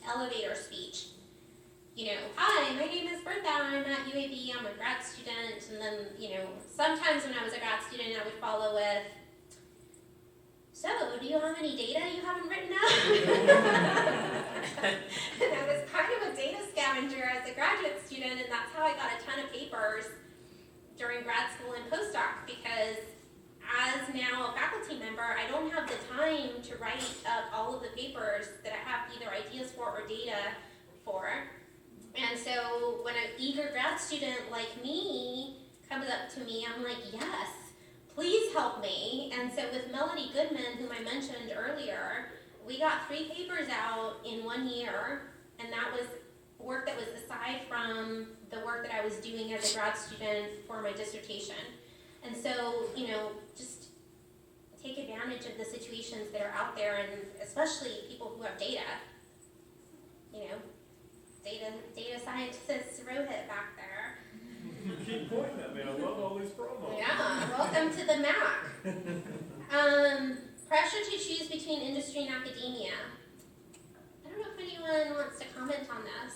elevator speech. Hi, my name is Bertha, I'm at UAB, I'm a grad student, and then, sometimes when I was a grad student, I would follow with, so, do you have any data you haven't written out? And I was kind of a data scavenger as a graduate student, and that's how I got a ton of papers during grad school and postdoc, because as now a faculty member, I don't have the time to write up all of the papers that I have either ideas for or data for. And so when an eager grad student like me comes up to me, I'm like, yes, please help me. And so with Melody Goodman, whom I mentioned earlier, we got 3 papers out in 1 year, and that was work that was aside from the work that I was doing as a grad student for my dissertation. And so, just take advantage of the situations that are out there, and especially people who have data. Data scientist Rohit back there. You keep pointing at me. I love all these promos. Yeah, welcome to the Mac. Pressure to choose between industry and academia. I don't know if anyone wants to comment on this.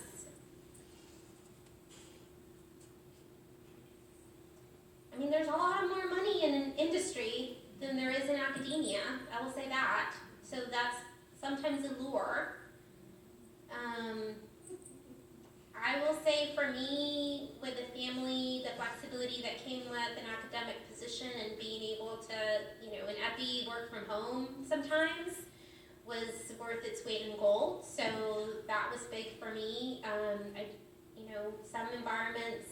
I mean, there's a lot more money in industry than there is in academia. I will say that. So that's sometimes a lure. I will say for me, with the family, the flexibility that came with an academic position and being able to, in Epi, work from home sometimes was worth its weight in gold. So that was big for me. Some environments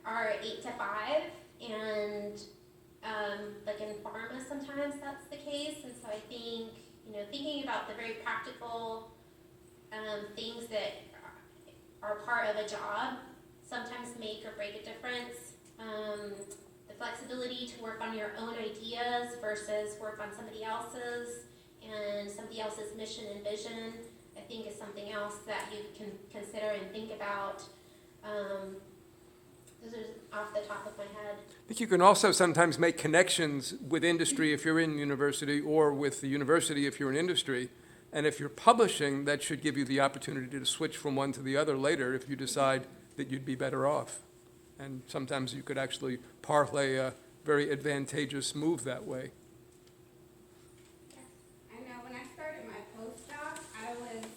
are 8 to 5, and like in pharma sometimes that's the case. And so I think, thinking about the very practical things that are part of a job sometimes make or break a difference. The flexibility to work on your own ideas versus work on somebody else's, and somebody else's mission and vision, I think is something else that you can consider and think about. Those are off the top of my head. But you can also sometimes make connections with industry if you're in university, or with the university if you're in industry. And if you're publishing, that should give you the opportunity to switch from one to the other later if you decide that you'd be better off. And sometimes you could actually parlay a very advantageous move that way. I know when I started my postdoc, I was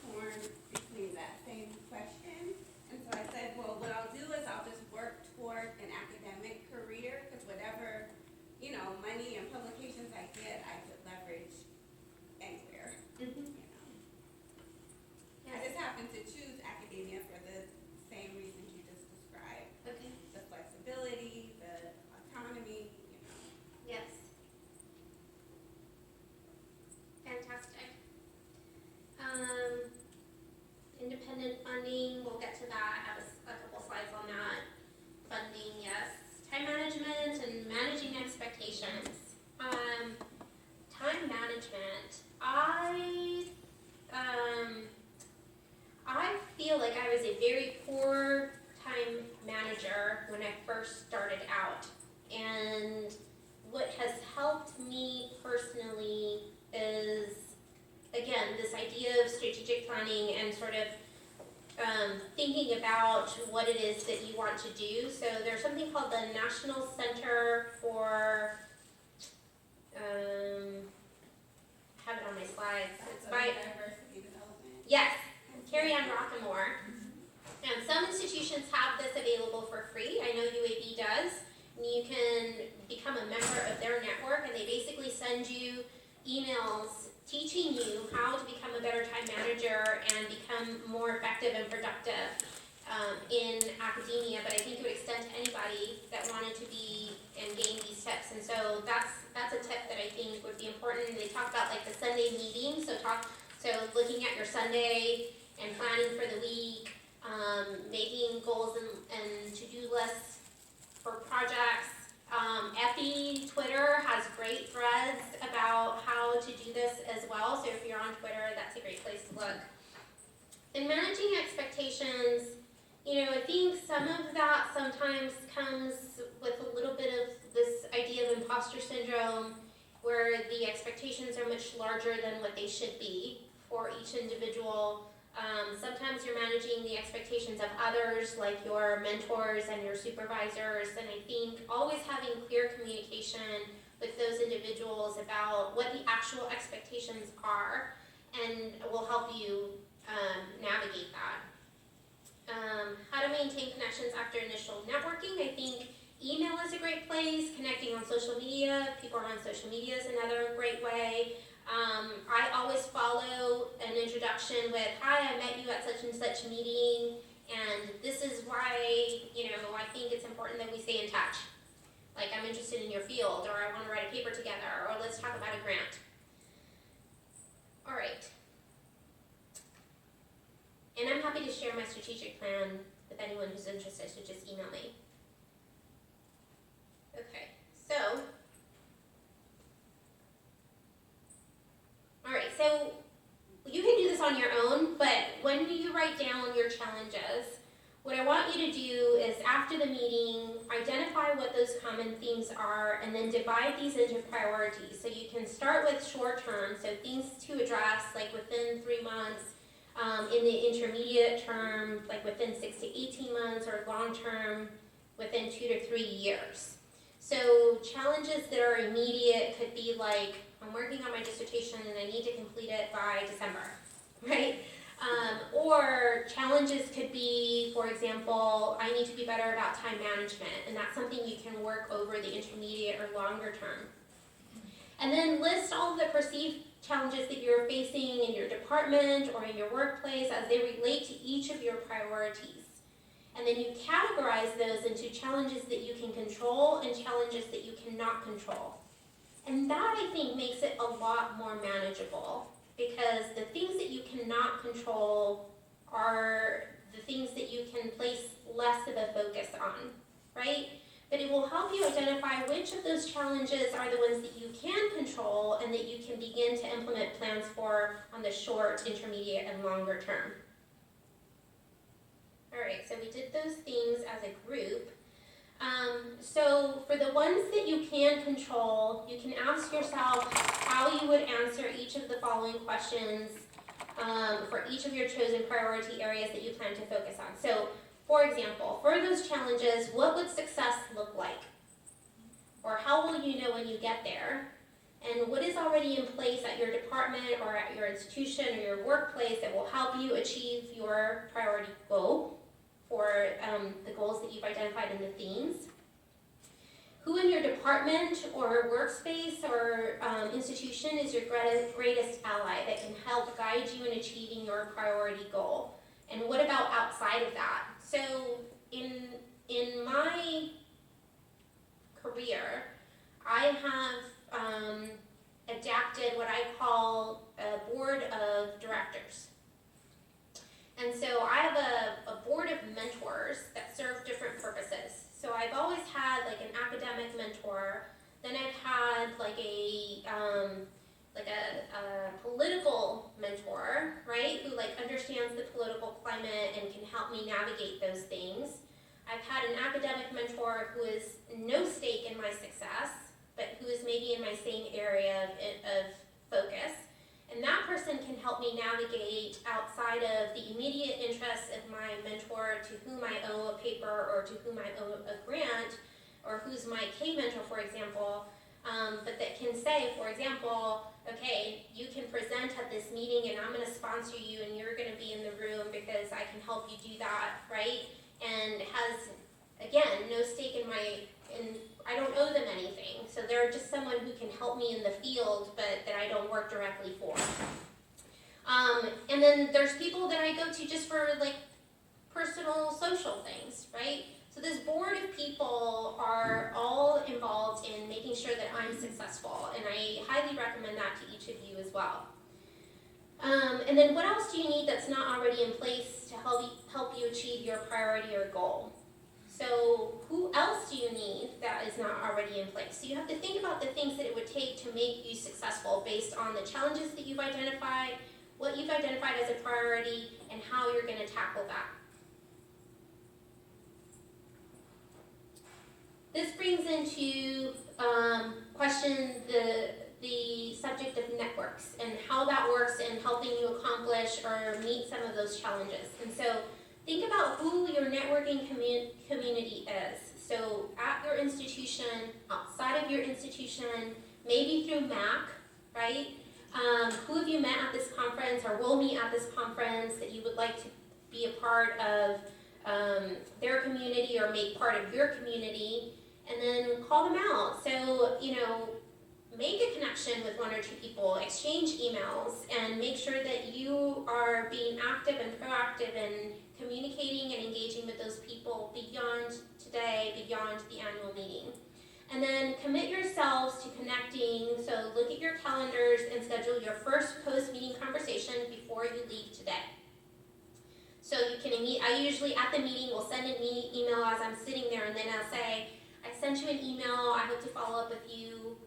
torn between that same question. And so I said, well, what I'll do is I'll just work toward an academic career, because whatever, money and publications I get, I could leverage anywhere. I just happened to choose academia for the same reasons you just described. Okay. The flexibility, the autonomy, Yes. Fantastic. Independent funding, we'll get to that. I have a couple slides on that. Funding, yes. Time management and managing expectations. Time management. I feel like I was a very poor time manager when I first started out. And what has helped me personally is, again, this idea of strategic planning and sort of thinking about what it is that you want to do. So there's something called the National Center for, I have it on my slides. It's by diversity development. Yes, Carrie Ann Rockamore. And some institutions have this available for free. I know UAB does. And you can become a member of their network, and they basically send you emails teaching you how to become a better time manager and become more effective and productive in academia. But I think it would extend to anybody that wanted to be and gain these tips. And so that's a tip that I think would be important. They talk about like the Sunday meeting. So looking at your Sunday and planning for the week, making goals and to-do lists for projects. Epi Twitter has great threads about how to do this as well. So if you're on Twitter, that's a great place to look. In managing expectations, I think some of that sometimes comes with a little bit of this idea of imposter syndrome, where the expectations are much larger than what they should be. for each individual. Sometimes you're managing the expectations of others, like your mentors and your supervisors, and I think always having clear communication with those individuals about what the actual expectations are, and will help you navigate that. How to maintain connections after initial networking. I think email is a great place. Connecting on social media. People are on social media is another great way. I always follow an introduction with, hi, I met you at such and such meeting, and this is why, I think it's important that we stay in touch. Like, I'm interested in your field, or I want to write a paper together, or let's talk about a grant. All right. And I'm happy to share my strategic plan with anyone who's interested, so just email me. Okay, so, all right, so you can do this on your own, but when you write down your challenges, what I want you to do is, after the meeting, identify what those common themes are, and then divide these into priorities. So you can start with short term, so things to address, like within 3 months, in the intermediate term, like within 6 to 18 months, or long term, within 2 to 3 years. So challenges that are immediate could be like, I'm working on my dissertation and I need to complete it by December, right? Or challenges could be, for example, I need to be better about time management, and that's something you can work over the intermediate or longer term. And then list all of the perceived challenges that you're facing in your department or in your workplace as they relate to each of your priorities. And then you categorize those into challenges that you can control and challenges that you cannot control. And that, I think, makes it a lot more manageable, because the things that you cannot control are the things that you can place less of a focus on, right? But it will help you identify which of those challenges are the ones that you can control and that you can begin to implement plans for on the short, intermediate, and longer term. All right, so we did those things as a group. So for the ones that you can control, you can ask yourself how you would answer each of the following questions for each of your chosen priority areas that you plan to focus on. So, for example, for those challenges, what would success look like? Or how will you know when you get there? And what is already in place at your department or at your institution or your workplace that will help you achieve your priority goal for the goals that you've identified in the themes? Who in your department or workspace or institution is your greatest ally that can help guide you in achieving your priority goal? And what about outside of that? So in my career, I have adapted what I call a board of directors. And so I have a board of mentors that serve different purposes. So I've always had like an academic mentor, then I've had like a political mentor, right, who like understands the political climate and can help me navigate those things. I've had an academic mentor who has no stake in my success, but who is maybe in my same area of focus. And that person can help me navigate outside of the immediate interests of my mentor, to whom I owe a paper or to whom I owe a grant, or who's my K-mentor, for example, but that can say, for example, okay, you can present at this meeting and I'm going to sponsor you and you're going to be in the room because I can help you do that, right? And has, again, no stake in I don't owe them anything. So they're just someone who can help me in the field, but that I don't work directly for. And then there's people that I go to just for like personal social things, right? So this board of people are all involved in making sure that I'm successful, and I highly recommend that to each of you as well. And then what else do you need that's not already in place to help you achieve your priority or goal? So who else do you need that is not already in place? So you have to think about the things that it would take to make you successful based on the challenges that you've identified, what you've identified as a priority, and how you're going to tackle that. This brings into question the subject of networks and how that works in helping you accomplish or meet some of those challenges. And so think about who your networking community is. So at your institution, outside of your institution, maybe through MAC, right? Who have you met at this conference or will meet at this conference that you would like to be a part of their community or make part of your community, and then call them out. So, make a connection with one or two people, exchange emails, and make sure that you are being active and proactive in communicating and engaging with those people beyond today, beyond the annual meeting. And then commit yourselves to connecting, so look at your calendars and schedule your first post-meeting conversation before you leave today. So you can I usually at the meeting will send an email as I'm sitting there, and then I'll say, I sent you an email, I hope to follow up with you,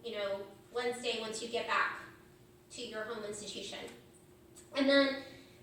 Wednesday once you get back to your home institution. And then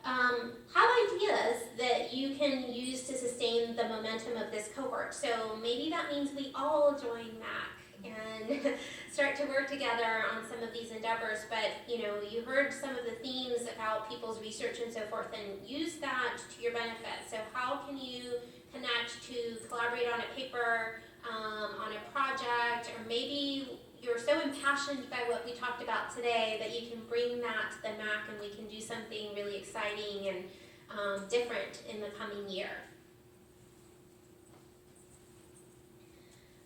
have ideas that you can use to sustain the momentum of this cohort. So maybe that means we all join MAC and start to work together on some of these endeavors. But you heard some of the themes about people's research and so forth, and use that to your benefit. So how can you connect to collaborate on a paper, on a project, or maybe you're so impassioned by what we talked about today that you can bring that to the MAC and we can do something really exciting and different in the coming year.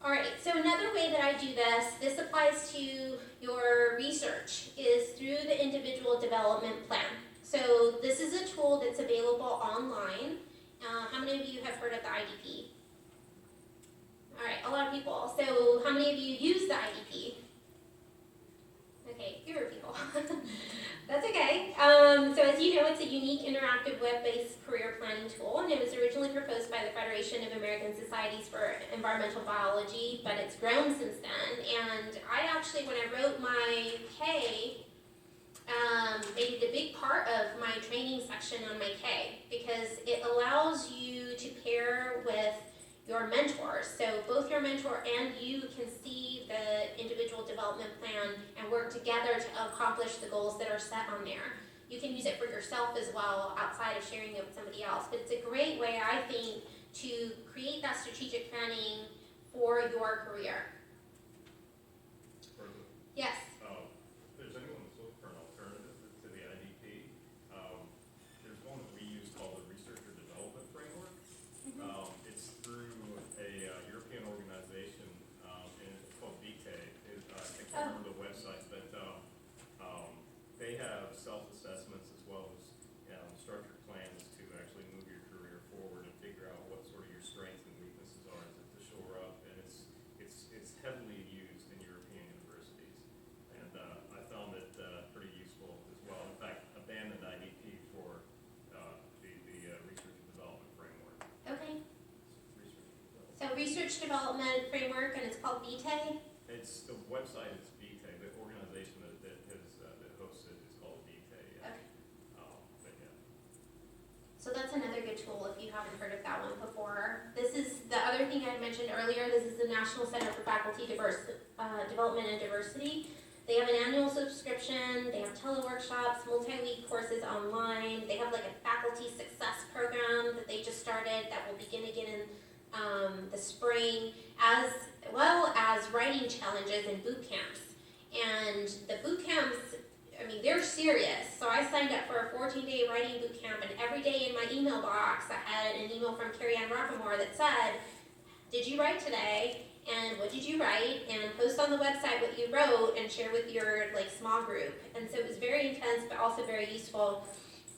All right, so another way that I do this applies to your research, is through the individual development plan. So this is a tool that's available online. How many of you have heard of the IDP? All right, a lot of people. So how many of you use the IDP? Okay, fewer people. That's okay. So as you know, it's a unique interactive web-based career planning tool, and it was originally proposed by the Federation of American Societies for Environmental Biology, but it's grown since then. And I actually, when I wrote my K, made it a big part of my training section on my K, because it allows you to pair with your mentors. So both your mentor and you can see the individual development plan and work together to accomplish the goals that are set on there. You can use it for yourself as well, outside of sharing it with somebody else. But it's a great way, I think, to create that strategic planning for your career. Bertha, Yes? if there's anyone that's looking for an alternative to the IDP, there's one that we use called the Researcher Development Framework. It's through a European organization, and it's called VK. I can't remember the website, but they have self-assessments as well as structured plans to actually move your career forward and figure out what sort of your strengths and weaknesses are to shore up. And it's heavily used in European universities, and I found it pretty useful as well. In fact, abandoned IDP for the Research and Development Framework. Okay. So Research Development Framework, and it's called VTE? It's the website is VTE. The organization that hosts it is called VTE. Okay. But yeah. So that's another good tool if you haven't heard of that one before. This is the other thing I mentioned earlier. This is the National Center for Faculty Development and Diversity. They have an annual subscription. They have teleworkshops, multi-week courses online. They have like a faculty success program that they just started that will begin again in the spring, as well as writing challenges and boot camps. And the boot camps, they're serious. So I signed up for a 14-day writing boot camp, and every day in my email box I had an email from Carrie Ann Rockamore that said, did you write today? And what did you write? And post on the website what you wrote and share with your small group. And so it was very intense, but also very useful.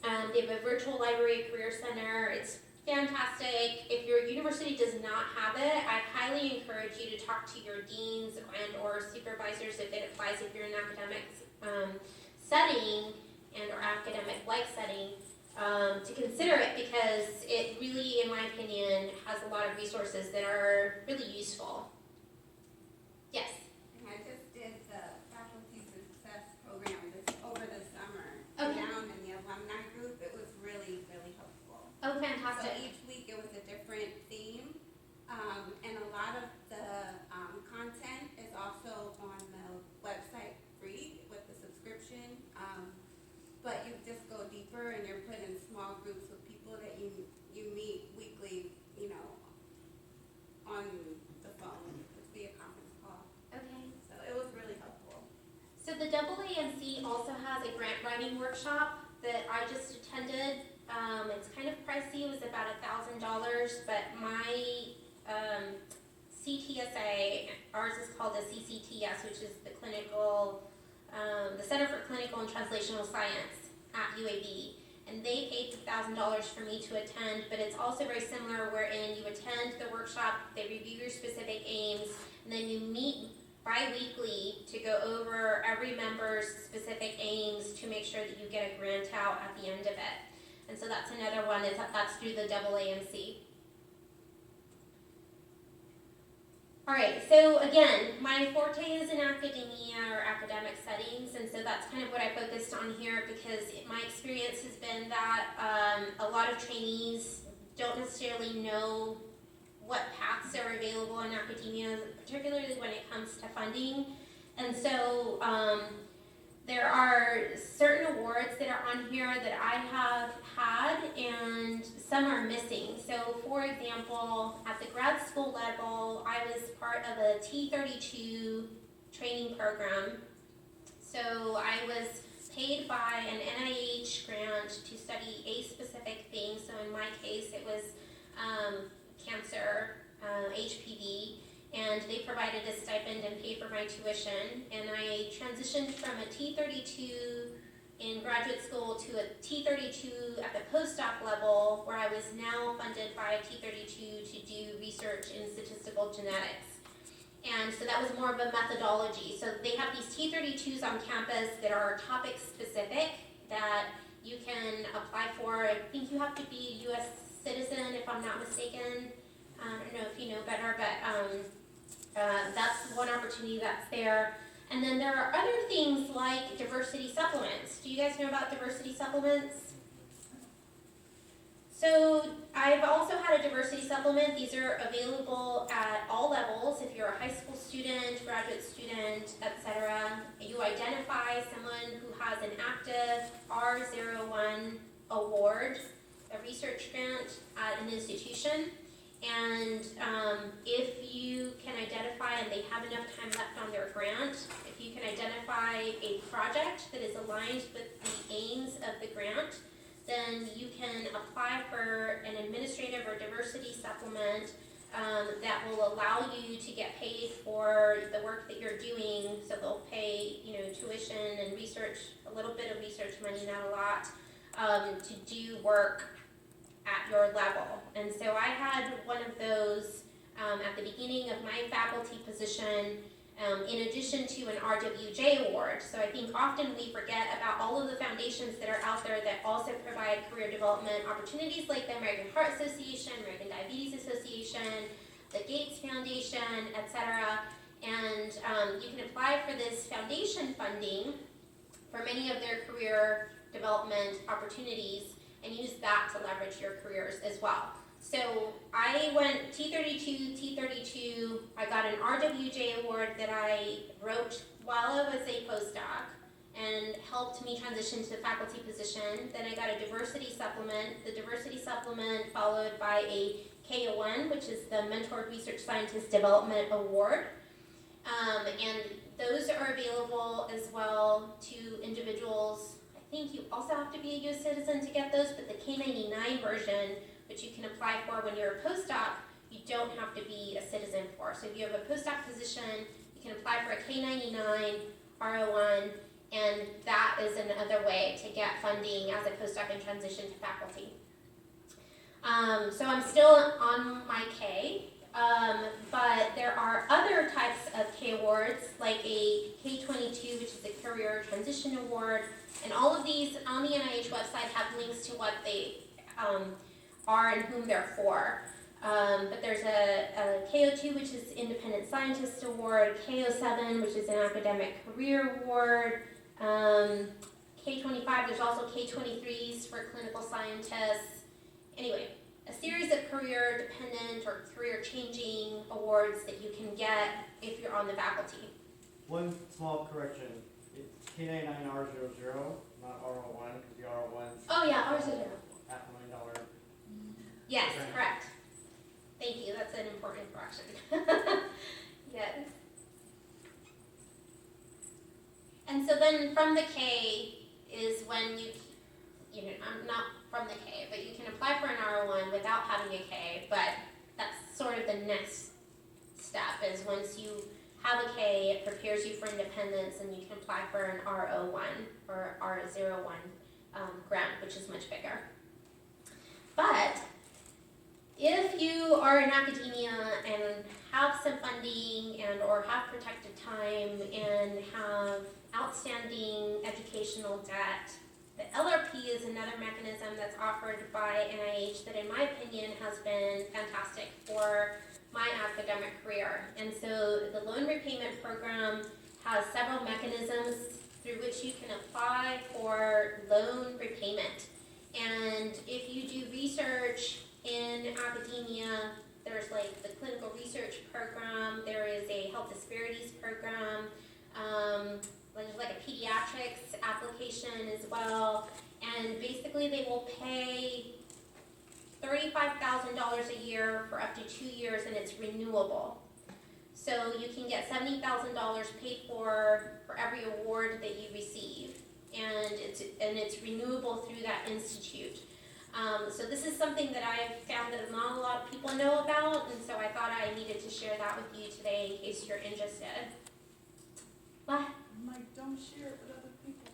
They have a virtual library career center. It's fantastic. If your university does not have it, I highly encourage you to talk to your deans and or supervisors if it applies if you're in an academic setting and or academic-like setting, to consider it, because it really, in my opinion, has a lot of resources that are really useful. Yes? And I just did the faculty success program over the summer. Okay. Down in the alumni group. It was really, really helpful. Oh, So fantastic. each week it was a different theme, and a lot of the content is also on the website free. grant writing workshop that I just attended. It's kind of pricey, it was about $1,000, but my CTSA, ours is called the CCTS, which is the Center for Clinical and Translational Science at UAB. And they paid $1,000 for me to attend, but it's also very similar wherein you attend the workshop, they review your specific aims, and then you meet bi-weekly to go over every member's specific aims to make sure that you get a grant out at the end of it. And so that's another one, that's through the AAMC. All right, so again, my forte is in academia or academic settings, and so that's kind of what I focused on here because my experience has been that a lot of trainees don't necessarily know what paths are available in academia, particularly when it comes to funding. And so there are certain awards that are on here that I have had and some are missing. So for example, at the grad school level, I was part of a T32 training program. So I was paid by an NIH grant to study a specific thing. So in my case, it was cancer, HPV. And they provided a stipend and paid for my tuition. And I transitioned from a T32 in graduate school to a T32 at the postdoc level, where I was now funded by a T32 to do research in statistical genetics. And so that was more of a methodology. So they have these T32s on campus that are topic specific that you can apply for. I think you have to be a US citizen, if I'm not mistaken. I don't know if you know better, but that's one opportunity that's there. And then there are other things like diversity supplements. Do you guys know about diversity supplements? So I've also had a diversity supplement. These are available at all levels. If you're a high school student, graduate student, etc., you identify someone who has an active R01 award, a research grant at an institution. And if you can identify, and they have enough time left on their grant, if you can identify a project that is aligned with the aims of the grant, then you can apply for an administrative or diversity supplement that will allow you to get paid for the work that you're doing. So they'll pay, tuition and research, a little bit of research money, not a lot, to do work at your level. And so I had one of those at the beginning of my faculty position, in addition to an RWJ award. So I think often we forget about all of the foundations that are out there that also provide career development opportunities, like the American Heart Association, American Diabetes Association, the Gates Foundation, etc. And you can apply for this foundation funding for many of their career development opportunities and use that to leverage your careers as well. So I went T32, I got an RWJ award that I wrote while I was a postdoc and helped me transition to faculty position. Then I got a diversity supplement, the diversity supplement followed by a KO1, which is the Mentored Research Scientist Development Award. And those are available as well to individuals. I think you also have to be a US citizen to get those, but the K99 version, which you can apply for when you're a postdoc, you don't have to be a citizen for. So if you have a postdoc position, you can apply for a K99, R01, and that is another way to get funding as a postdoc and transition to faculty. So I'm still on my K, but there are other types of K awards, like a K22, which is a Career Transition Award, and all of these on the NIH website have links to what they are and whom they're for. But there's a KO2, which is Independent Scientist Award, KO7, which is an Academic Career Award, K25, there's also K23s for clinical scientists. Anyway, a series of career-dependent or career-changing awards that you can get if you're on the faculty. One small correction. It's K99R00, not R01, because the R01's Oh yeah, ours is $500,000. Yes, Right. correct. Thank you, that's an important correction. Yes. And so then from the K is when I'm not from the K, but you can apply for an R01 without having a K, but that's sort of the next step is once you have a K, it prepares you for independence and you can apply for an R01 or R01 grant, which is much bigger. But if you are in academia and have some funding and or have protected time and have outstanding educational debt, the LRP is another mechanism that's offered by NIH that in my opinion has been fantastic for my academic career. And so the loan repayment program has several mechanisms through which you can apply for loan repayment. And if you do research in academia, there's like the clinical research program, there is a health disparities program, there's like a pediatrics application as well, and basically they will pay $35,000 a year for up to 2 years, and it's renewable. So you can get $70,000 paid for every award that you receive, and it's renewable through that institute. So this is something that I've found that not a lot of people know about, and so I thought I needed to share that with you today in case you're interested. What? I'm like, don't share it with other people.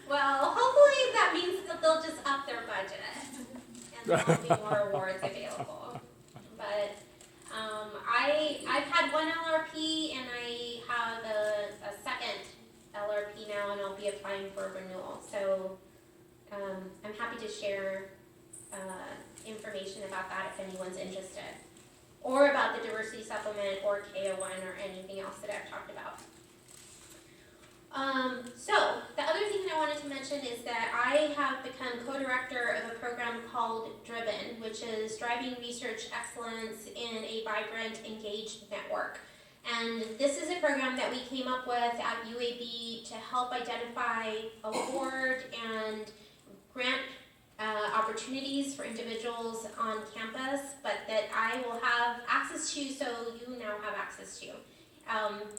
Well, hopefully that means that they'll just up their budget and there'll be more awards available. But I've had one LRP and I have a second LRP now, and I'll be applying for renewal. So I'm happy to share information about that if anyone's interested, or about the diversity supplement or KO1 or anything else that I've talked about. So the other thing I wanted to mention is that I have become co-director of a program called Driven, which is Driving Research Excellence in a Vibrant, Engaged Network. And this is a program that we came up with at UAB to help identify award and grant opportunities for individuals on campus, but that I will have access to, so you now have access to,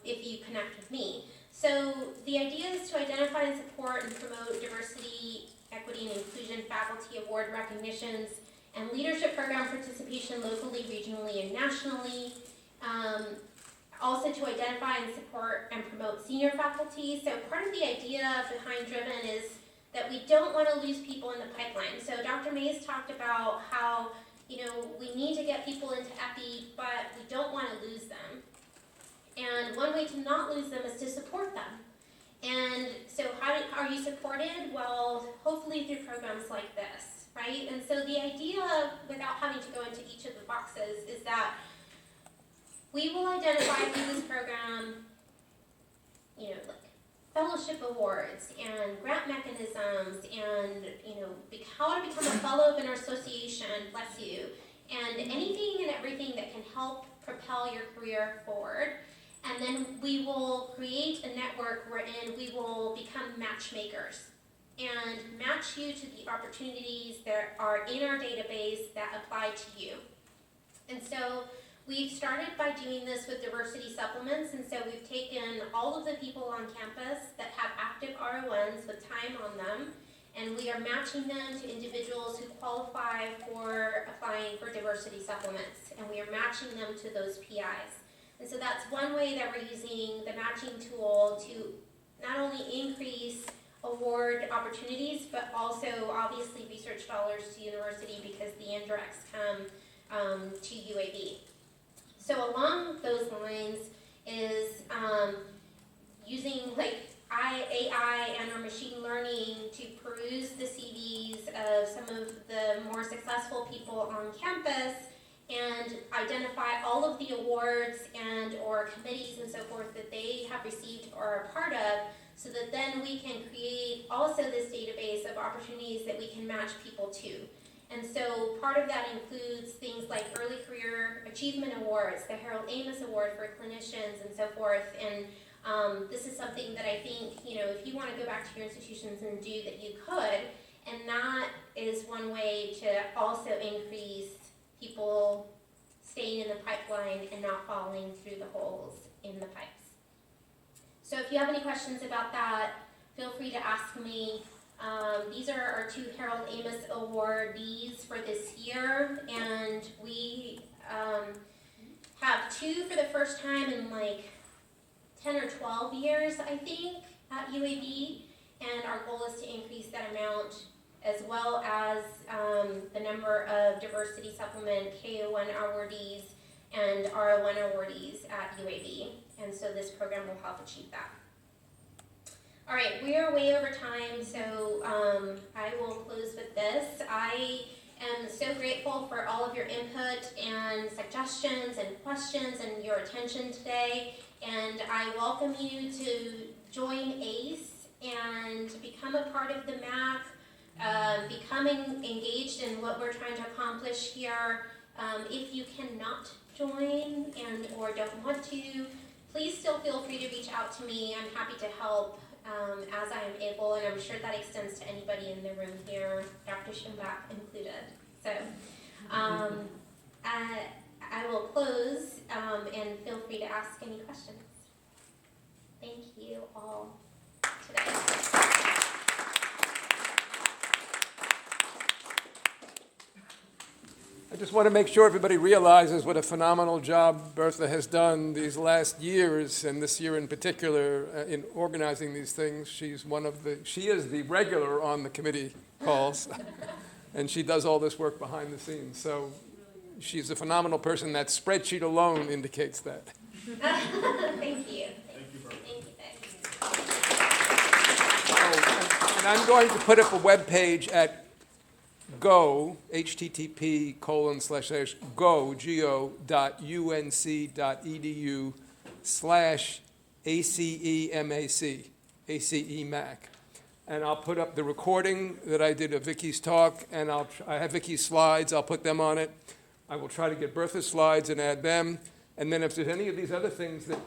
if you connect with me. So the idea is to identify and support and promote diversity, equity, and inclusion faculty award recognitions and leadership program participation locally, regionally, and nationally. Also to identify and support and promote senior faculty. So part of the idea behind Driven is that we don't want to lose people in the pipeline. So Dr. Mays talked about how, we need to get people into EPI, but we don't want to lose them. And one way to not lose them is to support them. And so how are you supported? Well, hopefully through programs like this, right? And so the idea, without having to go into each of the boxes, is that we will identify through this program, like fellowship awards and grant mechanisms and, how to become a fellow of an association, bless you, and anything and everything that can help propel your career forward. And then we will create a network wherein we will become matchmakers and match you to the opportunities that are in our database that apply to you. And so we've started by doing this with diversity supplements, and so we've taken all of the people on campus that have active R01s with time on them, and we are matching them to individuals who qualify for applying for diversity supplements, and we are matching them to those PIs. And so that's one way that we're using the matching tool to not only increase award opportunities, but also obviously research dollars to university because the indirects come to UAB. So along those lines is using AI and or machine learning to peruse the CVs of some of the more successful people on campus and identify all of the awards and or committees and so forth that they have received or are part of, so that then we can create also this database of opportunities that we can match people to. And so part of that includes things like early career achievement awards, the Harold Amos Award for clinicians and so forth. And this is something that I think, if you want to go back to your institutions and do that, you could. And that is one way to also increase people staying in the pipeline and not falling through the holes in the pipes. So if you have any questions about that, feel free to ask me. These are our 2 Harold Amos awardees for this year, and we have 2 for the first time in like 10 or 12 years, I think, at UAB, and our goal is to increase that amount, as well as the number of diversity supplement KO1 awardees and RO1 awardees at UAB, and so this program will help achieve that. All right, we are way over time, so I will close with this. I am so grateful for all of your input and suggestions and questions and your attention today, and I welcome you to join ACE and become a part of the MAC, becoming engaged in what we're trying to accomplish here. If you cannot join and or don't want to, please still feel free to reach out to me. I'm happy to help as I am able, and I'm sure that extends to anybody in the room here, Dr. Schoenbach included. So I will close and feel free to ask any questions. Thank you all today. I just want to make sure everybody realizes what a phenomenal job Bertha has done these last years, and this year in particular, in organizing these things. She is the regular on the committee calls, and she does all this work behind the scenes. So she's a phenomenal person. That spreadsheet alone indicates that. Thank you. Thank you, Bertha. Thank you, thanks. Oh, and I'm going to put up a web page at go, http://go.uNC.edu/ACEMAC. And I'll put up the recording that I did of Vicky's talk, and I have Vicky's slides. I'll put them on it. I will try to get Bertha's slides and add them. And then if there's any of these other things that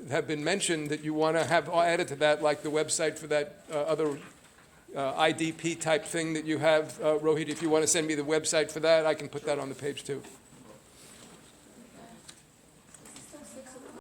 have been mentioned that you want to have added to that, like the website for that other IDP type thing that you have, Rohit, if you want to send me the website for that, I can put that on the page too.